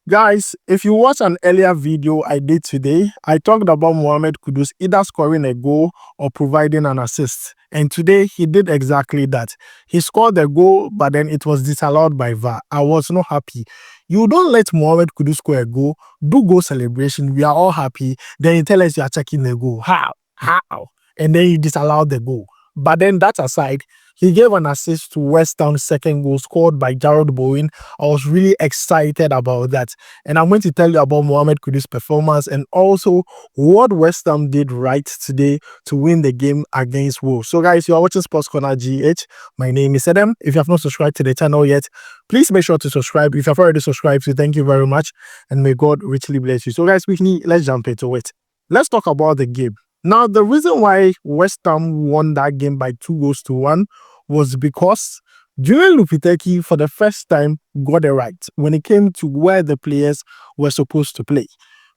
Guys, if you watch an earlier video I did today, I talked about Mohamed Kudus either scoring a goal or providing an assist. And today, he did exactly that. He scored the goal, but then it was disallowed by VAR. I was not happy. You don't let Mohamed Kudus score a goal, do goal celebration, we are all happy, then you tell us you are checking the goal. How? How? And then you disallow the goal. But then that aside, he gave an assist to West Ham's second goal scored by Bowen. I was really excited about that. And I'm going to tell you about Mohamed Kudus' performance and also what West Ham did right today to win the game against Wolves. So guys, you are watching SportsCornerGH. My name is Adam. If you have not subscribed to the channel yet, please make sure to subscribe. If you have already subscribed, so thank you very much. And may God richly bless you. So guys, quickly, let's jump into it. Let's talk about the game. Now, the reason why West Ham won that game by 2-1 was because Julian Lopetegui, for the first time, got it right when it came to where the players were supposed to play.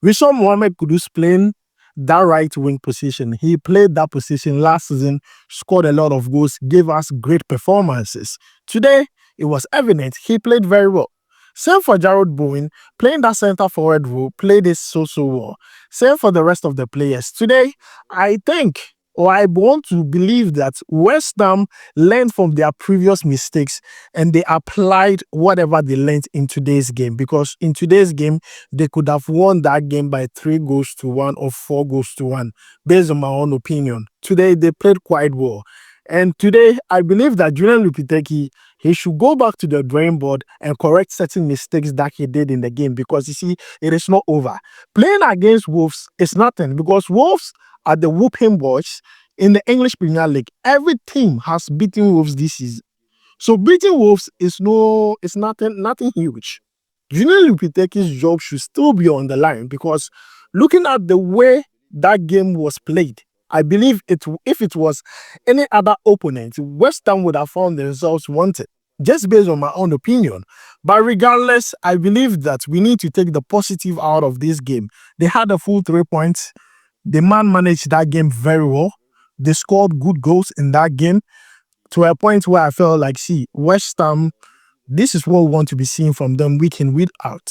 We saw Mohamed Kudus playing that right wing position. He played that position last season, scored a lot of goals, gave us great performances. Today, it was evident he played very well. Same for Bowen, playing that center forward role, played it so well. Same for the rest of the players. Today, I think, or I want to believe that West Ham learned from their previous mistakes and they applied whatever they learned in today's game. Because in today's game, they could have won that game by 3-1 or 4-1, based on my own opinion. Today, they played quite well. And today, I believe that Julian Lopetegui, he should go back to the drawing board and correct certain mistakes that he did in the game, because you see, it is not over. Playing against Wolves is nothing, because Wolves are the whooping boys in the English Premier League. Every team has beaten Wolves this season. So beating Wolves is nothing huge. Julian Lopetegui's job should still be on the line, because looking at the way that game was played, I believe if it was any other opponent, West Ham would have found themselves wanted, just based on my own opinion. But regardless, I believe that we need to take the positive out of this game. They had a full 3 points. The man managed that game very well. They scored good goals in that game to a point where I felt like, see, West Ham, this is what we want to be seeing from them week in, week out.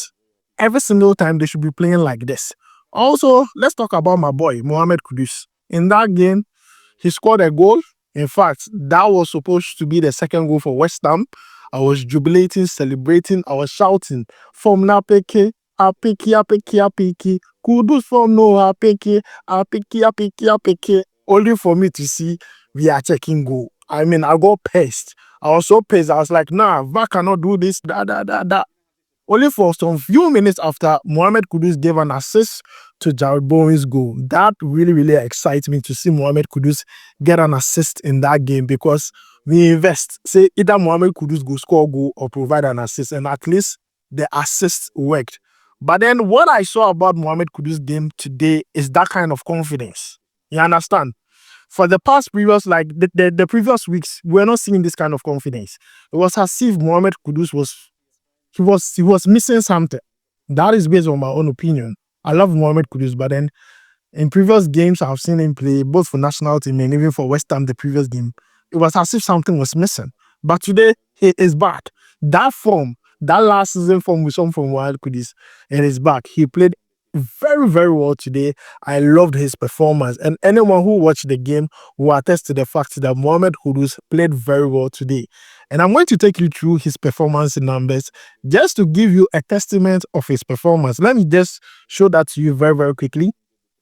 Every single time they should be playing like this. Also, let's talk about my boy, Mohamed Kudus. In that game, he scored a goal. In fact, that was supposed to be the second goal for West Ham. I was jubilating, celebrating, I was shouting, from Napeke, Apeki, Kudus from no Apeki, only for me to see we are checking goal. I mean, I got pissed. I was so pissed. I was like, nah, VAR cannot do this, that. Only for some few minutes after Mohamed Kudus gave an assist to Bowen's goal. That really excites me to see Mohamed Kudus get an assist in that game, because we invest. Say either Mohamed Kudus go score a goal or provide an assist, and at least the assist worked. But then what I saw about Mohamed Kudus' game today is that kind of confidence. You understand? For the past previous, like the previous weeks, we're not seeing this kind of confidence. It was as if Mohamed Kudus was missing something. That is based on my own opinion. I love Mohamed Kudus, but then in previous games I've seen him play, both for national team and even for West Ham the previous game, it was as if something was missing. But today, he is back. That form, that last season form we saw from Mohamed Kudus, it is back. He played very well today. I loved his performance, and anyone who watched the game will attest to the fact that Mohamed Kudus played very well today. And I'm going to take you through his performance in numbers just to give you a testament of his performance. Let me just show that to you very quickly.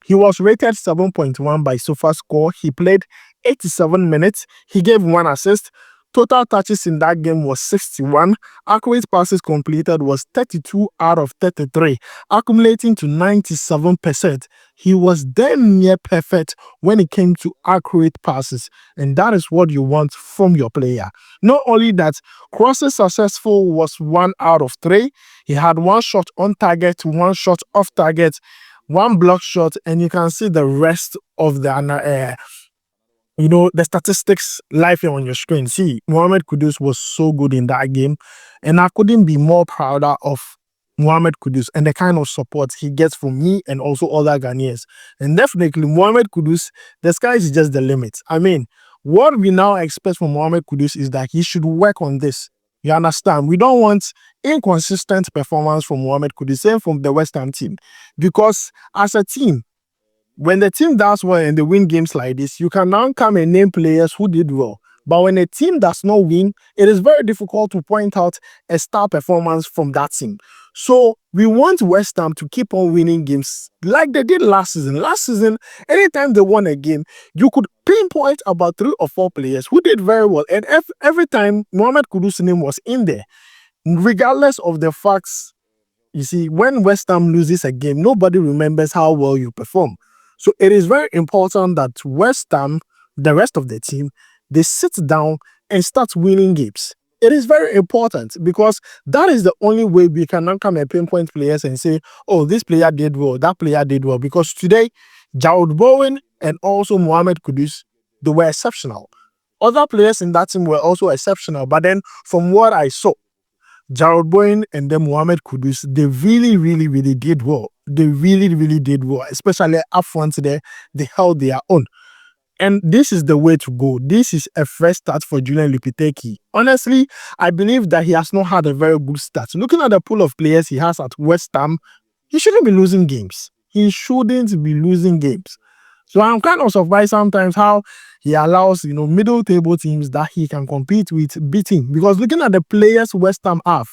He was rated 7.1 by SofaScore. He played 87 minutes. He gave 1 assist. Total touches in that game was 61. Accurate passes completed was 32 out of 33, accumulating to 97%. He was damn near perfect when it came to accurate passes, and that is what you want from your player. Not only that, crosses successful was 1 out of 3. He had 1 shot on target, 1 shot off target, 1 block shot, and you can see the rest of the the statistics live here on your screen. See, Mohamed Kudus was so good in that game, and I couldn't be more prouder of Mohamed Kudus and the kind of support he gets from me and also other Ghanaians. And definitely, Mohamed Kudus, the sky is just the limit. I mean, what we now expect from Mohamed Kudus is that he should work on this. You understand? We don't want inconsistent performance from Mohamed Kudus, same from the West Ham team. Because as a team, when the team does well and they win games like this, you can now come and name players who did well. But when a team does not win, it is very difficult to point out a star performance from that team. So we want West Ham to keep on winning games like they did last season. Last season, anytime they won a game, you could pinpoint about 3 or 4 players who did very well. And every time Mohamed Kudus' name was in there, regardless of the facts, you see, when West Ham loses a game, nobody remembers how well you perform. So it is very important that West Ham, the rest of the team, they sit down and start winning games. It is very important because that is the only way we can now come and pinpoint players and say, oh, this player did well, that player did well. Because today, Bowen and also Mohamed Kudus, they were exceptional. Other players in that team were also exceptional. But then from what I saw, Bowen and then Mohamed Kudus, they really did well. They really did well, especially up front there. They held their own. And this is the way to go. This is a fresh start for Julian Lopetegui. Honestly, I believe that he has not had a very good start. Looking at the pool of players he has at West Ham, he shouldn't be losing games. He shouldn't be losing games. So I'm kind of surprised sometimes how he allows, middle table teams that he can compete with beating. Because looking at the players West Ham have,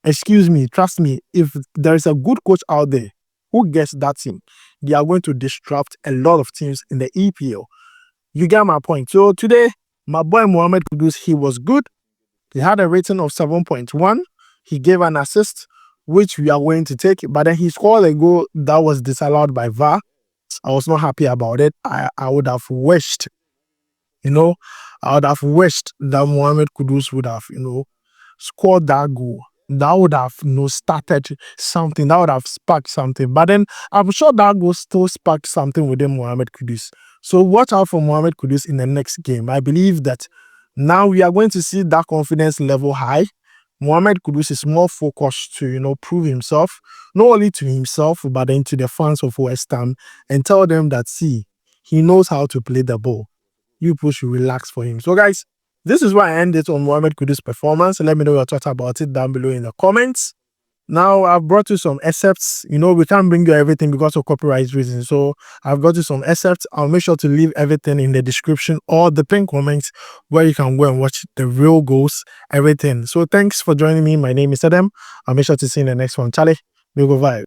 excuse me, trust me, if there is a good coach out there who gets that team, they are going to disrupt a lot of teams in the EPL. You get my point. So today, my boy Mohamed Kudus, he was good. He had a rating of 7.1. He gave an assist, which we are going to take. But then he scored a goal that was disallowed by VAR. I was not happy about it. I would have wished, I would have wished that Mohamed Kudus would have, scored that goal. That would have, started something. That would have sparked something. But then I'm sure that goal still sparked something within Mohamed Kudus. So watch out for Mohamed Kudus in the next game. I believe that now we are going to see that confidence level high. Mohamed Kudus is more focused to, prove himself, not only to himself, but then to the fans of West Ham and tell them that, see, he knows how to play the ball. You should relax for him. So guys, this is where I end it on Mohamed Kudus' performance. Let me know your thoughts about it down below in the comments. Now, I've brought you some excerpts. We can't bring you everything because of copyright reasons. So, I've got you some excerpts. I'll make sure to leave everything in the description or the pinned comments where you can go and watch the real goals, everything. So, thanks for joining me. My name is Adam. I'll make sure to see you in the next one. Charlie, we go vibe.